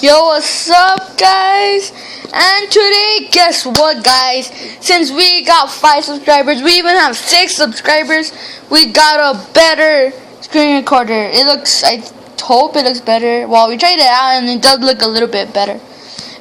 Yo, what's up, guys? And today, guess what, guys? Since we got 5 subscribers, we even have 6 subscribers. We got a better screen recorder. I hope it looks better. Well, we tried it out, and it does look a little bit better.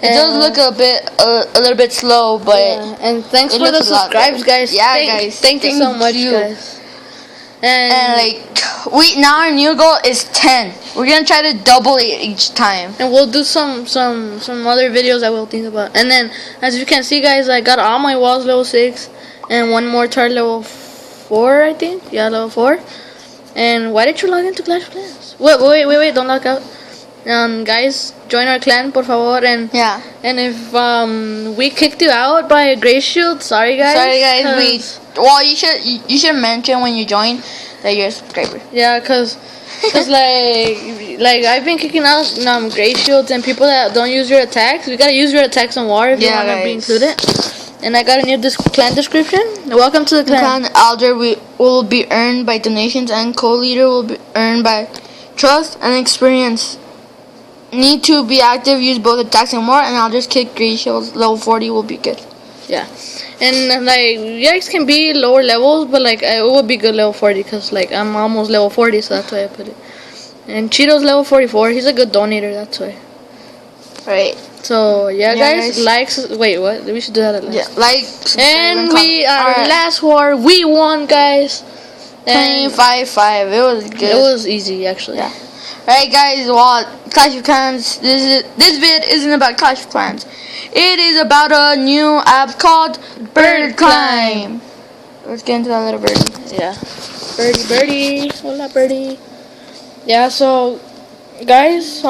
It does look a little bit slow, but and thanks for the subscribes, guys. Yeah, guys. Thank you so much, guys. And now our new goal is 10. We're gonna try to double it each time. And we'll do some other videos that we'll think about. And then, as you can see, guys, I got all my walls level 6, and one more toward level 4, I think. Yeah, level 4. And why did you log into Clash of Clans? Wait, don't log out. Guys, join our clan, por favor. And if we kicked you out by a gray shield, sorry guys. You should mention when you join that you're a subscriber. Yeah, cause like I've been kicking out gray shields and people that don't use your attacks. We gotta use your attacks on war if you wanna be included. And I got a new clan description. Welcome to the clan. Elder will be earned by donations, and co-leader will be earned by trust and experience. Need to be active, use both attacks and more, and I'll just kick gray shields. Level 40 will be good. Yeah. And you guys can be lower levels, but it would be good level 40 because I'm almost level 40, so that's why I put it. And Cheeto's level 44. He's a good donator, that's why. Right. So guys, likes. Wait, what? We should do that at last. Yeah, like. And our last war, we won, guys. 25-5. It was good. It was easy, actually. Yeah. Alright, guys. Well, Clash of Clans. This vid isn't about Clash of Clans. It is about a new app called Bird Climb. Let's get into that little birdie. Yeah. Birdie. Hola, birdie. Yeah, so, guys,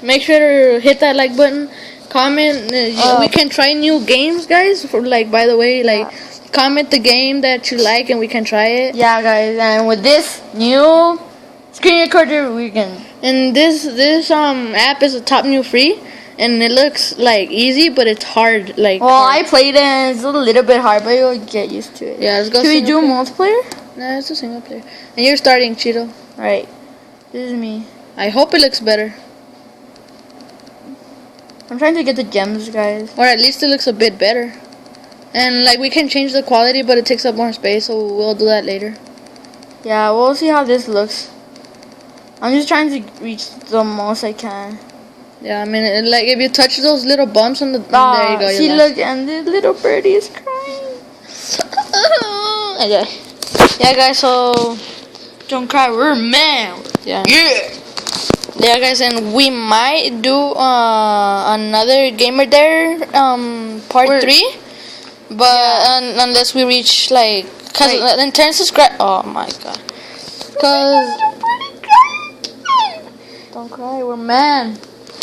make sure to hit that like button. Comment. We can try new games, guys. By the way, comment the game that you like and we can try it. Yeah, guys. And with this new screen recorder, we can. And this app is a top new free. And it looks easy, but it's hard. I played it and it's a little bit hard, but you'll get used to it. Yeah, let's go. Should we do multiplayer? No, it's a single player. And you're starting, Cheeto. Alright. This is me. I hope it looks better. I'm trying to get the gems, guys. Or at least it looks a bit better. And we can change the quality, but it takes up more space, so we'll do that later. Yeah, we'll see how this looks. I'm just trying to reach the most I can. Yeah, I mean, if you touch those little bumps on the... there you go. See, look, and the little birdie is crying. Yeah, guys, so... Don't cry, we're mad. Yeah, guys, and we might do another Gamer Dare part 3. But unless we reach, Because then 10 subscribe... Oh, my God. Because... Don't cry, we're mad.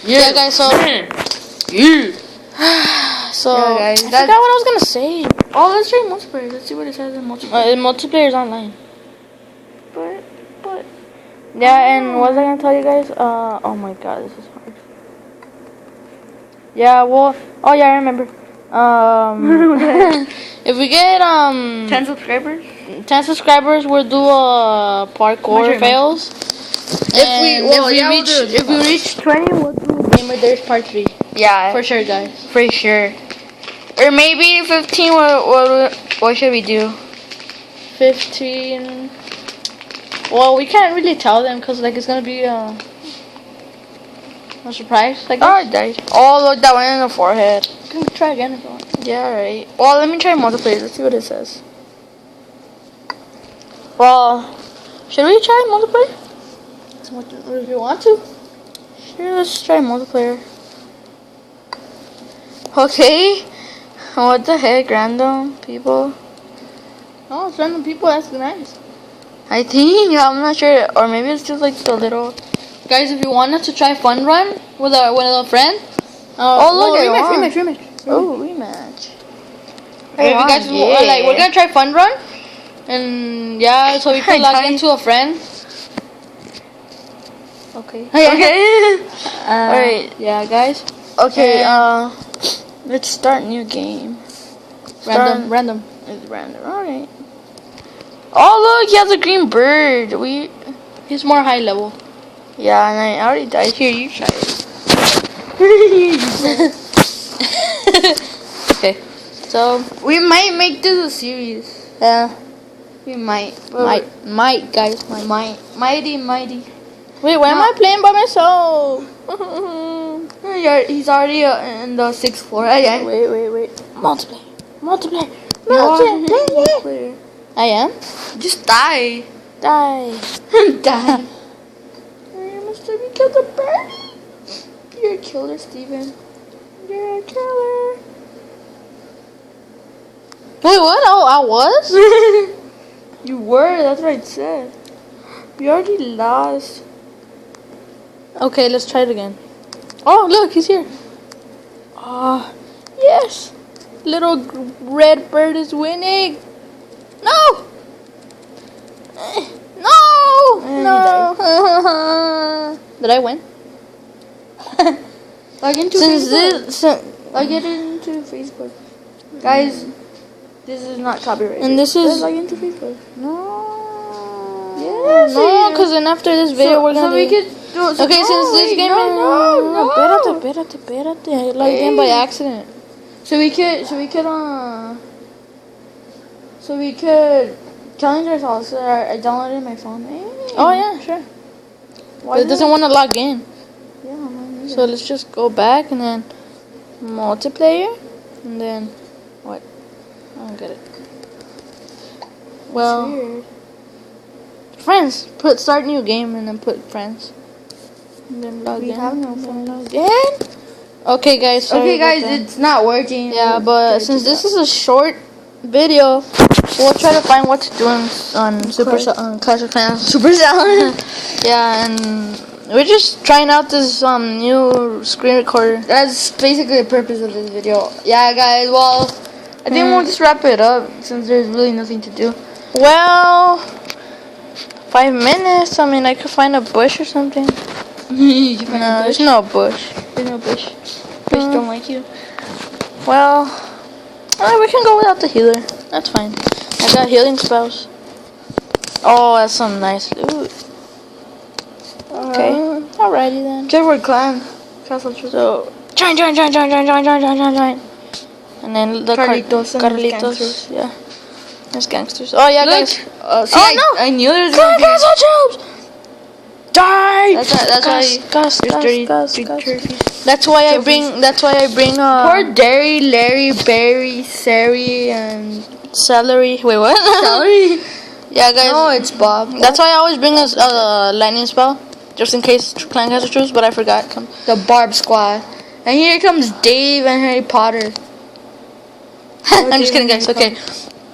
Yeah, guys, so... So, yeah, guys, I forgot what I was gonna say. Oh, let's try multiplayer. Let's see what it says in multiplayer. Multiplayer is online. But... Yeah, and what was I gonna tell you guys? Oh my God, this is hard. Yeah, well... Oh, yeah, I remember. If we get, 10 subscribers? 10 subscribers, we'll do a parkour fails. If we reach 20, we'll do Gamer Dares Part 3. Yeah. For sure, guys. For sure. Or maybe 15, what should we do? 15... Well, we can't really tell them because, it's going to be a surprise, I guess. Oh, I died. Oh, look, that went in the forehead. You can try again if you want. Yeah, alright. Well, let me try multiplayer. Let's see what it says. Well, should we try multiplayer? If you want to. Sure, let's try multiplayer. Okay. What the heck, random people? Oh, it's random people. That's nice. I think, I'm not sure. Or maybe it's just the little... Guys, if you want us to try Fun Run with a friend. Rematch. Oh, rematch. Hey, you guys, we're gonna try Fun Run. And yeah, so we can log into a friend. Okay. Alright. Yeah, guys. Okay, let's start new game. Random. It's random. Alright. Oh, look, he has a green bird. He's more high level. Yeah, and I already died. Here, you try it. Okay, so we might make this a series. yeah, We might. might guys, might. Mighty. Wait, why am No. I playing by myself? He's already in the 6th floor. Again. Wait. Multiplayer. Multiplayer. I am. Just die. Die. Die. Mr. We killed a birdie. You're a killer, Steven. You're a killer. Wait, what? Oh, I was? You were. That's what I said. You already lost. Okay, let's try it again. Oh, look, he's here. Oh, yes. Little red bird is winning. No. No. Did I win? Log into Facebook. Log into Facebook. Guys, this is not copyrighted. And this is... Log into Facebook. No. Yes. No, because then after this video we're gonna we could do it. Okay, since this game no. Espérate. I logged in by accident. So we could challenge ourselves. So I downloaded my phone. Oh yeah, sure. But it doesn't want to log in. Yeah, mine either. So let's just go back and then multiplayer and then what? I don't get it. Well, It's weird. friends. Put start new game and then put friends. And then log We in. have no and then friends. log in. Okay, guys. Sorry Okay, about guys, that. it's not working. Yeah, but since this is a short video, we'll try to find what to do on Clash of Clans. Supercell. Yeah, and we're just trying out this new screen recorder. That's basically the purpose of this video. Yeah, guys. Well, I think we'll just wrap it up since there's really nothing to do. Well, 5 minutes. I mean, I could find a bush or something. You find No, a there's bush? no bush. There's no bush. Fish don't like you. Well, we can go without the healer. That's fine. I got healing spells. Oh, that's some nice loot. Okay, alrighty then. Keyword clan. Castle Truth. So, join. And then the Carlitos and his Carlitos. gangsters. Yeah. There's gangsters. Oh, yeah, Look. guys. See, Oh, no. I knew there was Come gonna on, be. Castle Troops! Die! That's why. Gus. There's dirty trophies. That's why I bring. Poor Derry, Larry, Barry, Sari, and celery. Wait, what? Celery. Yeah, guys. No, it's Bob. That's why I always bring a lightning spell, just in case clan has to choose. But I forgot. The Barb Squad. And here comes Dave and Harry Potter. I'm just kidding, guys. Okay,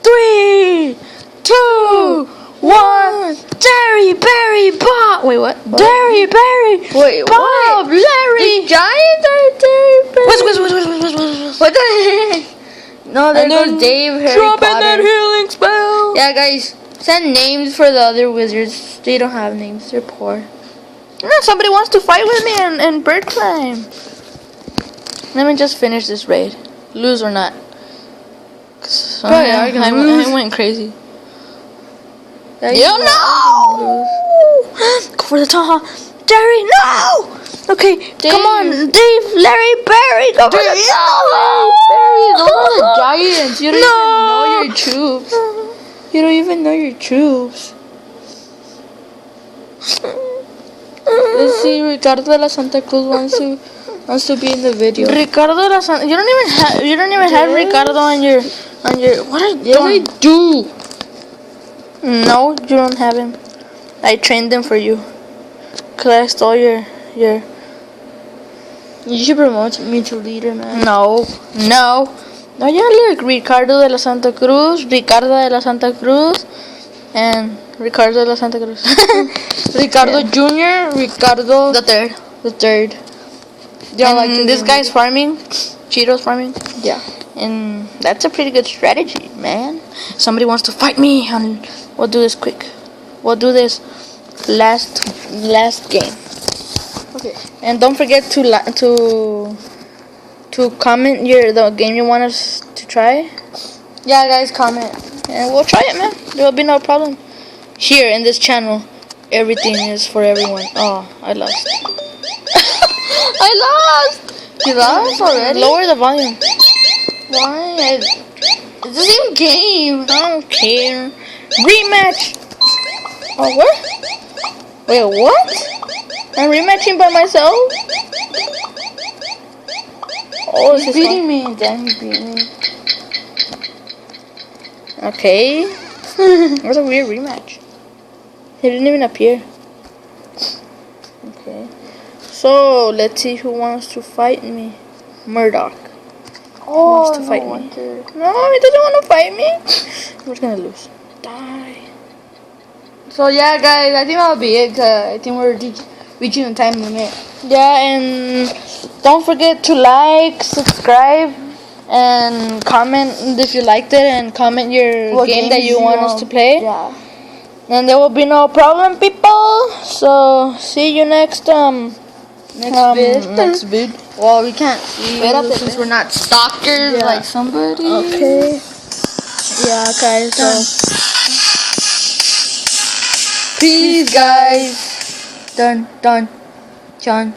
3, 2, 1. Derry, Barry, Bob. Wait, what? Derry, Barry. Wait, Bob, what? Larry. The giant or Derry? Whiz. What the heck? No, there goes Dave, Harry Drop in Potter. that healing spell. Yeah, guys, send names for the other wizards. They don't have names. They're poor. No, somebody wants to fight with me and bird climb. Let me just finish this raid, lose or not. I went crazy. Yeah, no! Go for the top. Derry, no! Okay, Dave. come on, Dave, Larry, Barry, go for the top. Barry, those are the giants. You don't No. even know your troops. You don't even know your troops. Let's see, Ricardo de la Santa Cruz wants to be in the video. Ricardo de la Santa. You don't even have Ricardo on your. What are you Yes, I doing? do. No, you don't have him. I trained him for you. Cause I stole your. You should promote me to leader, man. No, yeah, look, Ricardo de la Santa Cruz, and Ricardo de la Santa Cruz. Ricardo Jr., Ricardo The third. Yeah, and this guy's farming, Cheetos farming. Yeah. And that's a pretty good strategy, man. Somebody wants to fight me, and we'll do this quick. We'll do this last game. Okay. And don't forget to comment the game you want us to try. Yeah, guys, comment. And we'll try it, man. There will be no problem. Here in this channel, everything is for everyone. Oh, I lost. I lost. You lost already? Lower the volume. Why? It's the same game. I don't care. Rematch. Oh, what? Wait, what? I'm rematching by myself? Oh, He's beating me. Then he beat me. Okay. What a weird rematch. He didn't even appear. Okay. So, let's see who wants to fight me. Murdoch. Oh, wants to fight me. me. No, he doesn't want to fight me. We're gonna lose. Die. So yeah, guys, I think that'll be it. I think we're reaching the time limit. Yeah, and don't forget to like, subscribe, and comment if you liked it, and comment your What game that games you want us to play. Yeah. And there will be no problem, people. So see you next next vid. Well, we can't see Espérate, since we're not stalkers Yeah. like somebody. Okay. Yeah, guys. So Peace, guys. Done. John.